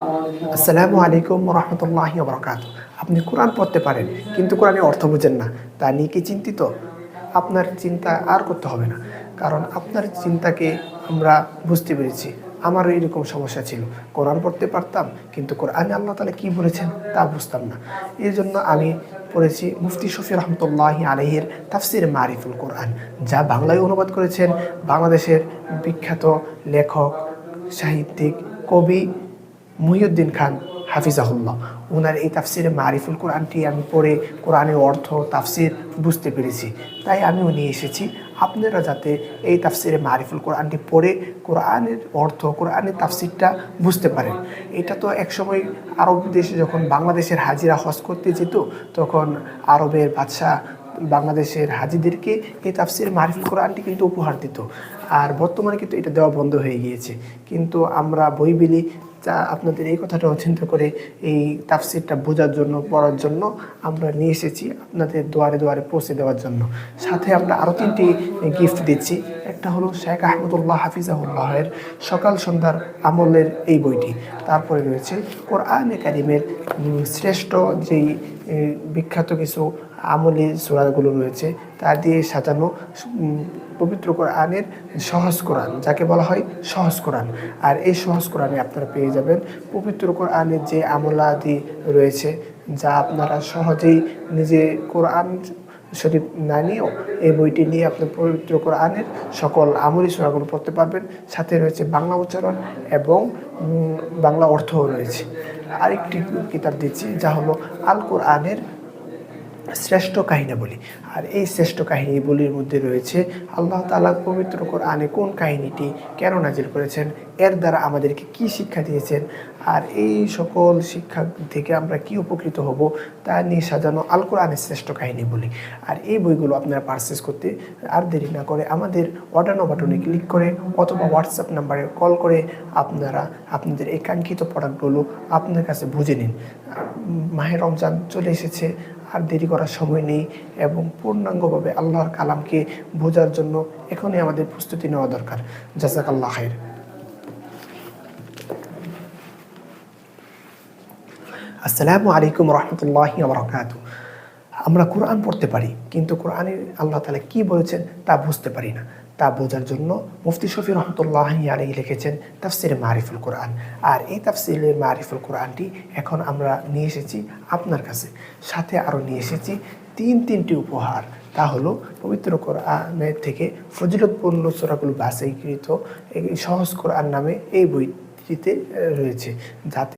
আসসালামু আলাইকুম রহমতুল্লাহি বারাকাতুহু। আপনি কোরআন পড়তে পারেন কিন্তু কোরআনের অর্থ বুঝেন না, তা নিয়ে কি চিন্তিত? আপনার চিন্তা আর করতে হবে না, কারণ আপনার চিন্তাকে আমরা বুঝতে পেরেছি। আমারও এরকম সমস্যা ছিল, কোরআন পড়তে পারতাম কিন্তু কোরআনে আল্লাহ তাআলা কী বলেছেন তা বুঝতাম না। এই জন্য আমি পড়েছি মুফতি শফি রহমতুল্লাহি আলাইহির তাফসিরে মারিফুল কোরআন, যা বাংলায় অনুবাদ করেছেন বাংলাদেশের বিখ্যাত লেখক, সাহিত্যিক, কবি মুহিউদ্দিন খান হাফিজাহুল্লাহ। ওনার এই তাফসিরে মারিফুল কোরআনটি আমি পড়ে কোরআনের অর্থ তাফসির বুঝতে পেরেছি। তাই আমিও নিয়ে এসেছি আপনারা যাতে এই তাফসিরে মারিফুল কোরআনটি পড়ে কোরআনের অর্থ, কোরআনের তাফসিরটা বুঝতে পারেন। এটা তো একসময় আরব দেশে যখন বাংলাদেশের হাজিরা হজ করতে যেত, তখন আরবের বাদশাহ বাংলাদেশের হাজিদেরকে এই তাফসিরে মারিফুল কোরআনটি কিন্তু উপহার দিত। আর বর্তমানে কিন্তু এটা দেওয়া বন্ধ হয়ে গিয়েছে, কিন্তু আমরা বইবিলি আপনাদের এই কথাটাও চিন্তা করে এই তাফসিরটা বোঝার জন্য, পড়ার জন্য আমরা নিয়ে এসেছি আপনাদের দুয়ারে দুয়ারে পৌঁছে দেওয়ার জন্য। সাথে আমরা আরও 3টি গিফট দিচ্ছি। একটা হলো শেখ আহমদুল্লাহ হাফিজাহুল্লাহের সকাল সন্ধ্যার আমলের এই বইটি। তারপরে রয়েছে কোরআনে কারিমের শ্রেষ্ঠ যেই বিখ্যাত কিছু আমলি সূরাগুলো রয়েছে তা দিয়ে সাজানো পবিত্র কোরআনের সহজ কোরআন, যাকে বলা হয় সহজ কোরআন। আর এই সহজ কোরআনে আপনারা পেয়ে যাবেন পবিত্র কোরআনের যে আমলাদি রয়েছে, যা আপনারা সহজেই নিজে কোরআন শরীফ না নিয়েও এই বইটি নিয়ে আপনি পবিত্র কোরআনের সকল আমলি সূরাগুলো পড়তে পারবেন। সাথে রয়েছে বাংলা উচ্চারণ এবং বাংলা অর্থও রয়েছে। আরেকটি কিতাব দিচ্ছি, যা হলো আল কোরআনের শ্রেষ্ঠ কাহিনীবলি। আর এই শ্রেষ্ঠ কাহিনীবলির মধ্যে রয়েছে আল্লাহ তাআলা পবিত্র কোরআনে কোন কাহিনীটি কেন নাজিল করেছেন, এর দ্বারা আমাদেরকে কি শিক্ষা দিয়েছেন, আর এই সকল শিক্ষা থেকে আমরা কি উপকৃত হব তা নিয়ে সাজানো আল কোরআনের শ্রেষ্ঠ কাহিনীবলি। আর এই বইগুলো আপনারা পারচেস করতে আর দেরি না করে আমাদের অর্ডার নাও বাটনে ক্লিক করে অথবা হোয়াটসঅ্যাপ নাম্বারে কল করে আপনারা আপনাদের এই কাঙ্ক্ষিত প্রোডাক্টগুলো আপনার কাছে বুঝে নিন। মাহে রমজান চলে এসেছে, আর দেরি করার সময় নেই, এবং পূর্ণাঙ্গভাবে আল্লাহর কালামকে বোঝার জন্য এখনই আমাদের প্রস্তুতি নেওয়া দরকার। জাযাকাল্লাহ খাইর। আসসালামু আলাইকুম রহমতুল্লাহি বারাকাতুহু। আমরা কোরআন পড়তে পারি কিন্তু কোরআনে আল্লাহ তাআলা কী বলেছেন তা বুঝতে পারি না। তা বোঝার জন্য মুফতি শফি রহমতুল্লাহি আলাইহি লিখেছেন তাফসিরে মারিফুল কোরআন। আর এই তাফসিরে মারিফুল কোরআনটি এখন আমরা নিয়ে এসেছি আপনার কাছে। সাথে আরও নিয়ে এসেছি তিনটি উপহার। তা হলো পবিত্র কোরআনের থেকে ফজিলতপূর্ণ সূরাগুলো বাছাইকৃত এই সহজ কোরআন নামে এই বইটিতে রয়েছে, যাতে